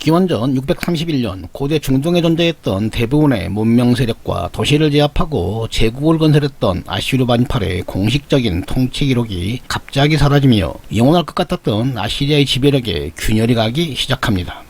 기원전 631년 고대 중동에 존재했던 대부분의 문명 세력과 도시를 제압하고 제국을 건설했던 아슈르반이팔의 공식적인 통치 기록이 갑자기 사라지며 영원할 것 같았던 아시리아의 지배력에 균열이 가기 시작합니다.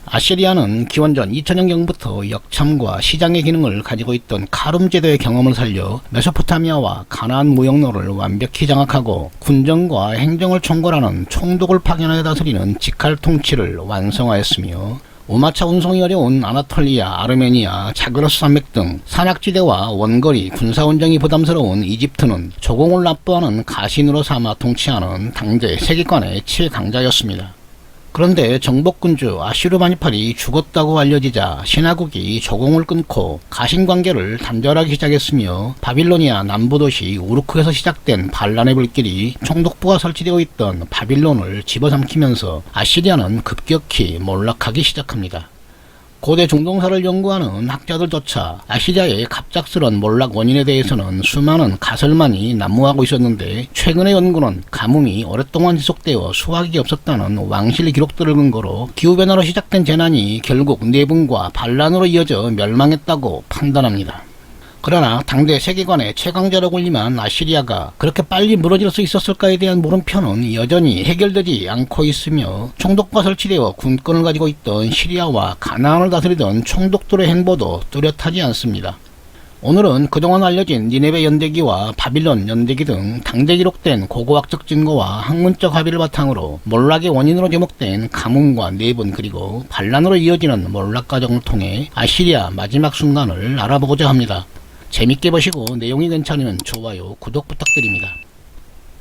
아시리아는 기원전 2000년경부터 역참과 시장의 기능을 가지고 있던 카룸 제도의 경험을 살려 메소포타미아와 가나안 무역로를 완벽히 장악하고 군정과 행정을 총괄하는 총독을 파견하여 다스리는 직할 통치를 완성하였으며 우마차 운송이 어려운 아나톨리아, 아르메니아, 자그로스 산맥 등 산악지대와 원거리 군사운정이 부담스러운 이집트는 조공을 납부하는 가신으로 삼아 통치하는 당대 세계관의 최강자였습니다. 그런데 정복군주 아슈르바니팔이 죽었다고 알려지자 신하국이 조공을 끊고 가신관계를 단절하기 시작했으며 바빌로니아 남부도시 우르크에서 시작된 반란의 불길이 총독부가 설치되어 있던 바빌론을 집어삼키면서 아시리아는 급격히 몰락하기 시작합니다. 고대 중동사를 연구하는 학자들조차 아시리아의 갑작스런 몰락 원인에 대해서는 수많은 가설만이 난무하고 있었는데 최근의 연구는 가뭄이 오랫동안 지속되어 수확이 없었다는 왕실 기록들을 근거로 기후변화로 시작된 재난이 결국 내분과 반란으로 이어져 멸망했다고 판단합니다. 그러나 당대 세계관의 최강자로 군림한 아시리아가 그렇게 빨리 무너질 수 있었을까에 대한 물음표는 여전히 해결되지 않고 있으며 총독과 설치되어 군권을 가지고 있던 시리아와 가나안을 다스리던 총독들의 행보도 뚜렷하지 않습니다. 오늘은 그동안 알려진 니네베 연대기와 바빌론 연대기 등 당대 기록된 고고학적 증거와 학문적 합의를 바탕으로 몰락의 원인으로 제목된 가뭄과 내분 그리고 반란으로 이어지는 몰락 과정을 통해 아시리아 마지막 순간을 알아보고자 합니다. 재밌게 보시고 내용이 괜찮으면 좋아요, 구독 부탁드립니다.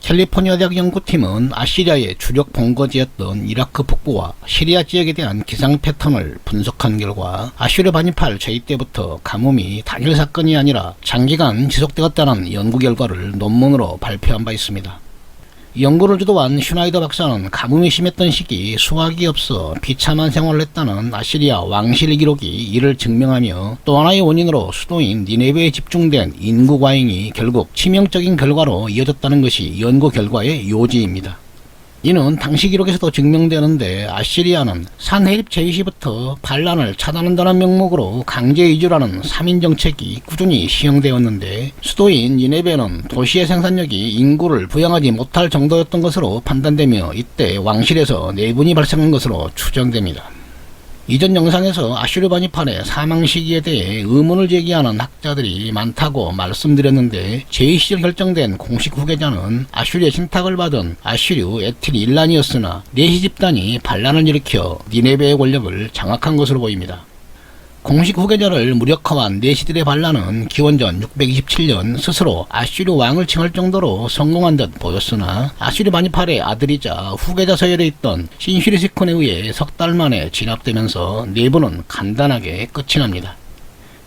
캘리포니아 대학 연구팀은 아시리아의 주력 본거지였던 이라크 북부와 시리아 지역에 대한 기상 패턴을 분석한 결과 아슈르바니팔 제위 때부터 가뭄이 단일 사건이 아니라 장기간 지속되었다는 연구 결과를 논문으로 발표한 바 있습니다. 연구를 주도한 슈나이더 박사는 가뭄이 심했던 시기 수확이 없어 비참한 생활을 했다는 아시리아 왕실 기록이 이를 증명하며 또 하나의 원인으로 수도인 니네베에 집중된 인구 과잉이 결국 치명적인 결과로 이어졌다는 것이 연구 결과의 요지입니다. 이는 당시 기록에서도 증명되는데 아시리아는 산해립 제위 시부터 반란을 차단한다는 명목으로 강제 이주라는 3인 정책이 꾸준히 시행되었는데 수도인 니네베는 도시의 생산력이 인구를 부양하지 못할 정도였던 것으로 판단되며 이때 왕실에서 내분이 발생한 것으로 추정됩니다. 이전 영상에서 아슈르바니팔의 사망 시기에 대해 의문을 제기하는 학자들이 많다고 말씀드렸는데 제위 시절 결정된 공식 후계자는 아슈리의 신탁을 받은 아슈르 에틸 일란이었으나 네시 집단이 반란을 일으켜 니네베의 권력을 장악한 것으로 보입니다. 공식 후계자를 무력화한 네시들의 반란은 기원전 627년 스스로 아슈르 왕을 칭할 정도로 성공한 듯 보였으나 아슈르바니팔의 아들이자 후계자 서열에 있던 신시르시콘에 의해 석 달 만에 진압되면서 내부는 간단하게 끝이 납니다.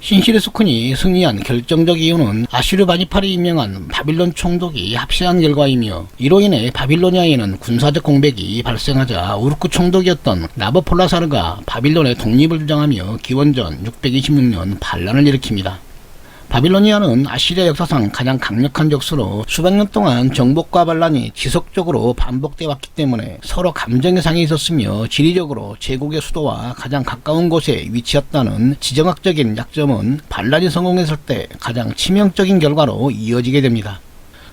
신시르스쿤이 승리한 결정적 이유는 아슈르바니팔이 임명한 바빌론 총독이 합세한 결과이며 이로 인해 바빌로니아에는 군사적 공백이 발생하자 우르크 총독이었던 나보폴라사르가 바빌론의 독립을 주장하며 기원전 626년 반란을 일으킵니다. 바빌로니아는 아시리아 역사상 가장 강력한 적수로 수백 년 동안 정복과 반란이 지속적으로 반복되어 왔기 때문에 서로 감정의 상이 있었으며 지리적으로 제국의 수도와 가장 가까운 곳에 위치했다는 지정학적인 약점은 반란이 성공했을 때 가장 치명적인 결과로 이어지게 됩니다.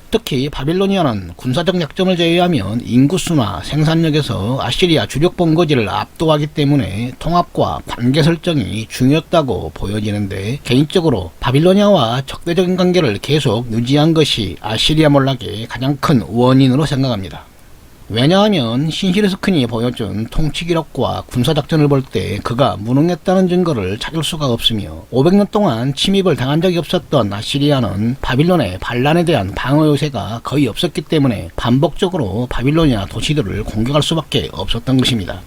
특히 바빌로니아는 군사적 약점을 제외하면 인구수나 생산력에서 아시리아 주력 본거지를 압도하기 때문에 통합과 관계 설정이 중요했다고 보여지는데 개인적으로 바빌로니아와 적대적인 관계를 계속 유지한 것이 아시리아 몰락의 가장 큰 원인으로 생각합니다. 왜냐하면 신시르스쿤이 보여준 통치 기록과 군사작전을 볼 때 그가 무능했다는 증거를 찾을 수가 없으며 500년 동안 침입을 당한 적이 없었던 아시리아는 바빌론의 반란에 대한 방어 요새가 거의 없었기 때문에 반복적으로 바빌로니아 도시들을 공격할 수밖에 없었던 것입니다.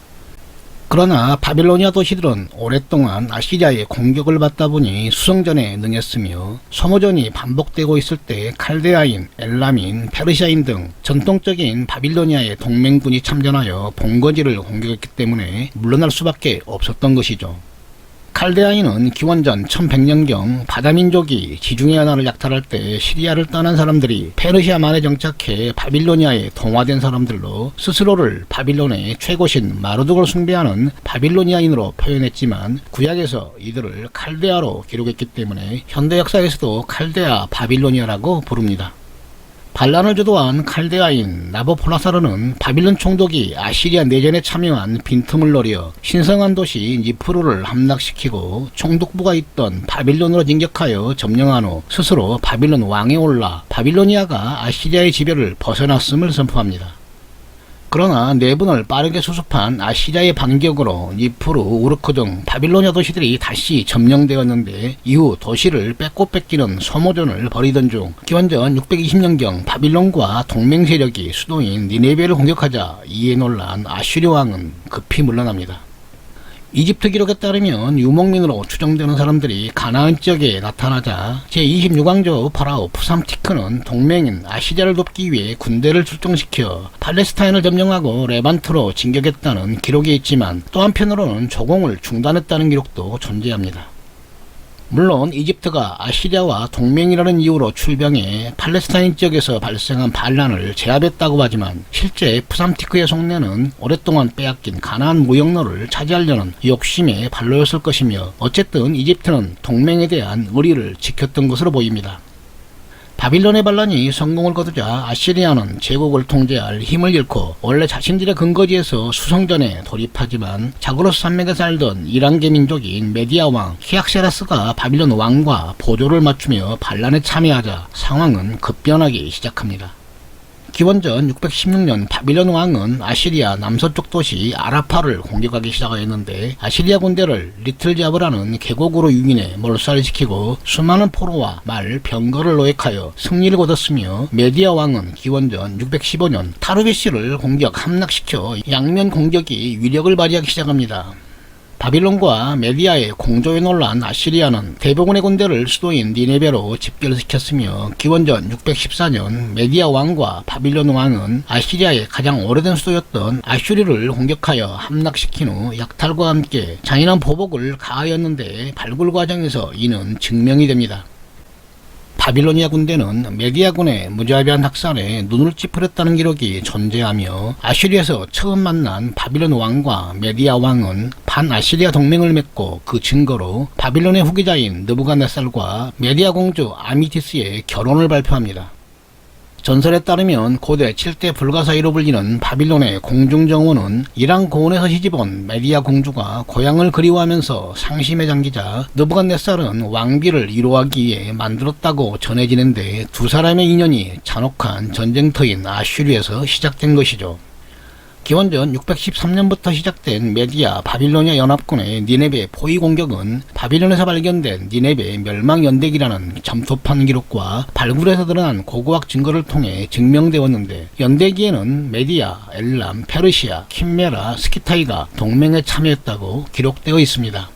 그러나 바빌로니아 도시들은 오랫동안 아시리아의 공격을 받다 보니 수성전에 능했으며 소모전이 반복되고 있을 때 칼데아인, 엘람인, 페르시아인 등 전통적인 바빌로니아의 동맹군이 참전하여 본거지를 공격했기 때문에 물러날 수밖에 없었던 것이죠. 칼데아인은 기원전 1100년경 바다민족이 지중해 연안을 약탈할 때 시리아를 떠난 사람들이 페르시아만에 정착해 바빌로니아에 동화된 사람들로 스스로를 바빌론의 최고신 마르둑을 숭배하는 바빌로니아인으로 표현했지만 구약에서 이들을 칼데아로 기록했기 때문에 현대 역사에서도 칼데아 바빌로니아라고 부릅니다. 반란을 주도한 칼데아인 나보폴라사르는 바빌론 총독이 아시리아 내전에 참여한 빈틈을 노려 신성한 도시 니프루를 함락시키고 총독부가 있던 바빌론으로 진격하여 점령한 후 스스로 바빌론 왕에 올라 바빌로니아가 아시리아의 지배를 벗어났음을 선포합니다. 그러나 내분을 빠르게 수습한 아시리아의 반격으로 니프루, 우르크 등 바빌로니아 도시들이 다시 점령되었는데 이후 도시를 뺏고 뺏기는 소모전을 벌이던 중 기원전 620년경 바빌론과 동맹 세력이 수도인 니네베를 공격하자 이에 놀란 아슈리 왕은 급히 물러납니다. 이집트 기록에 따르면 유목민으로 추정되는 사람들이 가나안 지역에 나타나자 제26왕조 파라오 푸삼티크는 동맹인 아시리아를 돕기 위해 군대를 출동시켜 팔레스타인을 점령하고 레반트로 진격했다는 기록이 있지만 또 한편으로는 조공을 중단했다는 기록도 존재합니다. 물론 이집트가 아시리아와 동맹이라는 이유로 출병해 팔레스타인 지역에서 발생한 반란을 제압했다고 하지만 실제 푸삼티크의 속내는 오랫동안 빼앗긴 가나안 무역로를 차지하려는 욕심의 발로였을 것이며 어쨌든 이집트는 동맹에 대한 의리를 지켰던 것으로 보입니다. 바빌론의 반란이 성공을 거두자 아시리아는 제국을 통제할 힘을 잃고 원래 자신들의 근거지에서 수성전에 돌입하지만 자그로스 산맥에 살던 이란계 민족인 메디아 왕 히악세라스가 바빌론 왕과 보조를 맞추며 반란에 참여하자 상황은 급변하기 시작합니다. 기원전 616년 바빌론 왕은 아시리아 남서쪽 도시 아라파를 공격하기 시작하였는데 아시리아 군대를 리틀자브라는 계곡으로 유인해 몰살시키고 수많은 포로와 말, 병거를 노획하여 승리를 거뒀으며 메디아 왕은 기원전 615년 타르비시를 공격 함락시켜 양면 공격이 위력을 발휘하기 시작합니다. 바빌론과 메디아의 공조에 놀란 아시리아는 대부분의 군대를 수도인 니네베로 집결시켰으며 기원전 614년 메디아 왕과 바빌론 왕은 아시리아의 가장 오래된 수도였던 아슈리를 공격하여 함락시킨 후 약탈과 함께 잔인한 보복을 가하였는데 발굴 과정에서 이는 증명이 됩니다. 바빌로니아 군대는 메디아군의 무자비한 학살에 눈을 찌푸렸다는 기록이 존재하며 아시리아에서 처음 만난 바빌론 왕과 메디아 왕은 반아시리아 동맹을 맺고 그 증거로 바빌론의 후계자인 느부갓네살과 메디아 공주 아미티스의 결혼을 발표합니다. 전설에 따르면 고대 7대 불가사의로 불리는 바빌론의 공중정원은 이란 고원에서 시집온 메디아 공주가 고향을 그리워하면서 상심에 잠기자 느부갓네살은 왕비를 위로하기 위해 만들었다고 전해지는데 두 사람의 인연이 잔혹한 전쟁터인 아슈리에서 시작된 것이죠. 기원전 613년부터 시작된 메디아 바빌로니아 연합군의 니네베 포위 공격은 바빌론에서 발견된 니네베 멸망연대기라는 점토판 기록과 발굴에서 드러난 고고학 증거를 통해 증명되었는데 연대기에는 메디아, 엘람, 페르시아, 킴메라, 스키타이가 동맹에 참여했다고 기록되어 있습니다.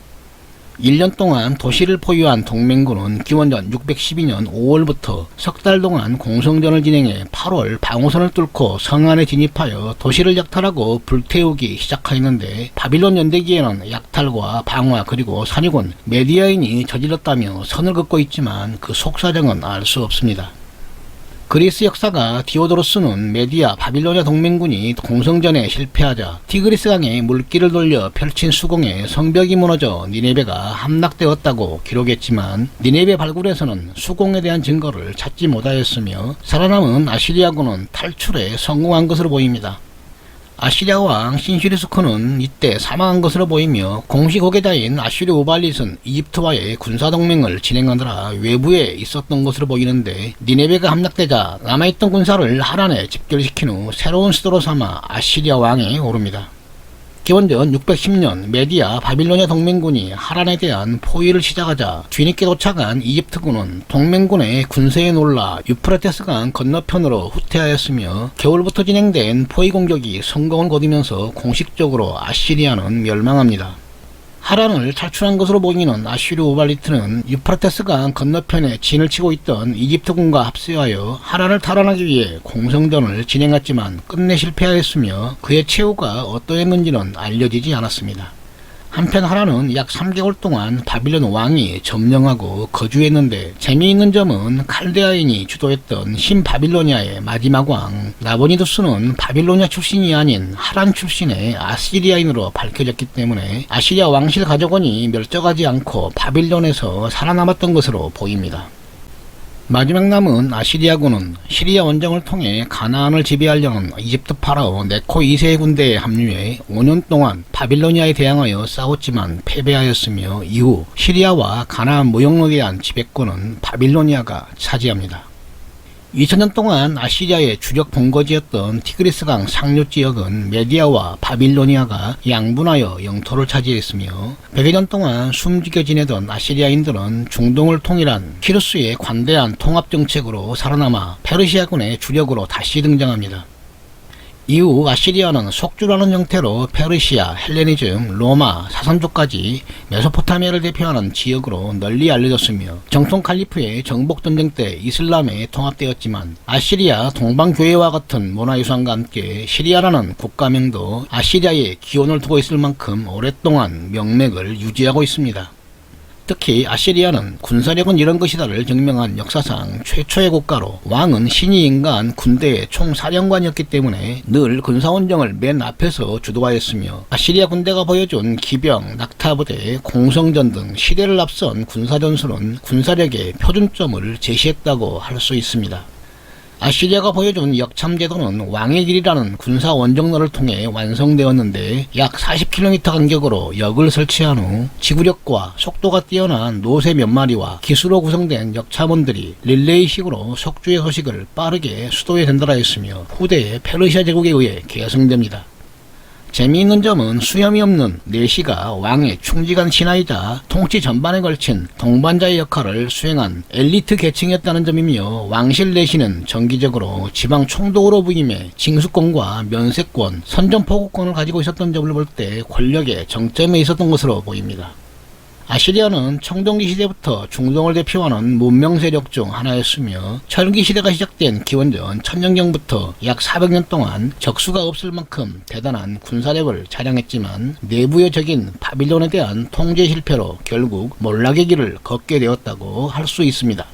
1년 동안 도시를 포위한 동맹군은 기원전 612년 5월부터 석 달 동안 공성전을 진행해 8월 방어선을 뚫고 성 안에 진입하여 도시를 약탈하고 불태우기 시작하였는데 바빌론 연대기에는 약탈과 방화 그리고 산유군 메디아인이 저질렀다며 선을 긋고 있지만 그 속사정은 알 수 없습니다. 그리스 역사가 디오도로스는 메디아 바빌로니아 동맹군이 공성전에 실패하자 티그리스강에 물길을 돌려 펼친 수공에 성벽이 무너져 니네베가 함락되었다고 기록했지만 니네베 발굴에서는 수공에 대한 증거를 찾지 못하였으며 살아남은 아시리아군은 탈출에 성공한 것으로 보입니다. 아시리아 왕 신슈리스코는 이때 사망한 것으로 보이며 공식 후계자인 아슈리 오발릿은 이집트와의 군사동맹을 진행하느라 외부에 있었던 것으로 보이는데 니네베가 함락되자 남아있던 군사를 하란에 집결시킨 후 새로운 수도로 삼아 아시리아 왕에 오릅니다. 기원전 610년 메디아 바빌로니아 동맹군이 하란에 대한 포위를 시작하자 뒤늦게 도착한 이집트군은 동맹군의 군세에 놀라 유프라테스강 건너편으로 후퇴하였으며 겨울부터 진행된 포위 공격이 성공을 거두면서 공식적으로 아시리아는 멸망합니다. 하란을 탈출한 것으로 보이는 아슈리 오발리트는 유프라테스강 건너편에 진을 치고 있던 이집트군과 합세하여 하란을 탈환하기 위해 공성전을 진행했지만 끝내 실패하였으며 그의 최후가 어떠했는지는 알려지지 않았습니다. 한편 하란은 약 3개월 동안 바빌론 왕이 점령하고 거주했는데 재미있는 점은 칼데아인이 주도했던 신바빌로니아의 마지막 왕 나보니두스는 바빌로니아 출신이 아닌 하란 출신의 아시리아인으로 밝혀졌기 때문에 아시리아 왕실 가족원이 멸종하지 않고 바빌론에서 살아남았던 것으로 보입니다. 마지막 남은 아시리아군은 시리아 원정을 통해 가나안을 지배하려는 이집트 파라오 네코 2세의 군대에 합류해 5년 동안 바빌로니아에 대항하여 싸웠지만 패배하였으며 이후 시리아와 가나안 무역로에 대한 지배권은 바빌로니아가 차지합니다. 2000년 동안 아시리아의 주력 본거지였던 티그리스강 상류 지역은 메디아와 바빌로니아가 양분하여 영토를 차지했으며 100여 년 동안 숨지겨 지내던 아시리아인들은 중동을 통일한 키루스의 관대한 통합정책으로 살아남아 페르시아군의 주력으로 다시 등장합니다. 이후 아시리아는 속주라는 형태로 페르시아, 헬레니즘, 로마, 사선족까지 메소포타미아를 대표하는 지역으로 널리 알려졌으며 정통 칼리프의 정복전쟁 때 이슬람에 통합되었지만 아시리아 동방교회와 같은 문화유산과 함께 시리아라는 국가명도 아시리아의 기원을 두고 있을 만큼 오랫동안 명맥을 유지하고 있습니다. 특히 아시리아는 군사력은 이런 것이다를 증명한 역사상 최초의 국가로 왕은 신이 인가한 군대의 총사령관이었기 때문에 늘 군사원정을 맨 앞에서 주도하였으며 아시리아 군대가 보여준 기병, 낙타부대, 공성전 등 시대를 앞선 군사전술은 군사력의 표준점을 제시했다고 할 수 있습니다. 아시리아가 보여준 역참제도는 왕의 길이라는 군사 원정로를 통해 완성되었는데 약 40km 간격으로 역을 설치한 후 지구력과 속도가 뛰어난 노새 몇 마리와 기수로 구성된 역참원들이 릴레이식으로 속주의 소식을 빠르게 수도에 전달하였으며 후대의 페르시아 제국에 의해 계승됩니다. 재미있는 점은 수염이 없는 내시가 왕의 충직한 신하이자 통치 전반에 걸친 동반자의 역할을 수행한 엘리트 계층이었다는 점이며 왕실 내시는 정기적으로 지방 총독으로 부임해 징수권과 면세권, 선전포고권을 가지고 있었던 점을 볼 때 권력의 정점에 있었던 것으로 보입니다. 아시리아는 청동기 시대부터 중동을 대표하는 문명 세력 중 하나였으며 철기 시대가 시작된 기원전 1000년경부터 약 400년 동안 적수가 없을 만큼 대단한 군사력을 자랑했지만 내부의 적인 바빌론에 대한 통제 실패로 결국 몰락의 길을 걷게 되었다고 할 수 있습니다.